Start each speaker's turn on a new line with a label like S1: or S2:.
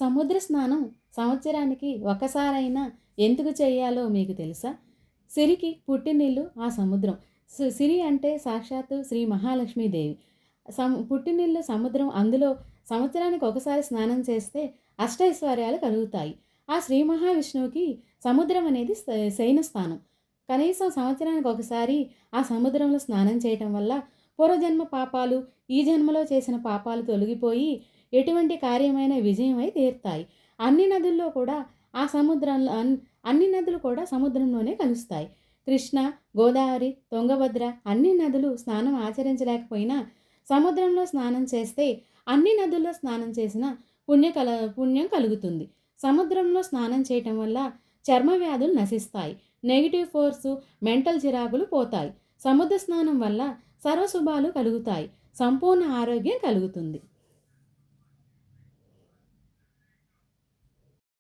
S1: సముద్ర స్నానం సంవత్సరానికి ఒకసారైనా ఎందుకు చేయాలో మీకు తెలుసా? సిరికి పుట్టినిల్లు ఆ సముద్రం. సిరి అంటే సాక్షాత్తు శ్రీ మహాలక్ష్మీదేవి. పుట్టినిల్లు సముద్రం. అందులో సంవత్సరానికి ఒకసారి స్నానం చేస్తే అష్టైశ్వర్యాలు కలుగుతాయి. ఆ శ్రీ మహావిష్ణువుకి సముద్రం అనేది శయన స్థానం. కనీసం సంవత్సరానికి ఒకసారి ఆ సముద్రంలో స్నానం చేయటం వల్ల పూర్వజన్మ పాపాలు, ఈ జన్మలో చేసిన పాపాలు తొలగిపోయి ఎటువంటి కార్యమైన విజయమై తీరుతాయి. అన్ని నదుల్లో కూడా ఆ సముద్రంలో అన్ని నదులు కూడా సముద్రంలోనే కలుస్తాయి. కృష్ణ, గోదావరి, తుంగభద్ర అన్ని నదులు స్నానం ఆచరించలేకపోయినా సముద్రంలో స్నానం చేస్తే అన్ని నదుల్లో స్నానం చేసిన పుణ్యం కలుగుతుంది. సముద్రంలో స్నానం చేయటం వల్ల చర్మ వ్యాధులు నశిస్తాయి. నెగిటివ్ ఫోర్సు, మెంటల్ చిరాకులు పోతాయి. సముద్ర స్నానం వల్ల సర్వశుభాలు కలుగుతాయి. సంపూర్ణ ఆరోగ్యం కలుగుతుంది.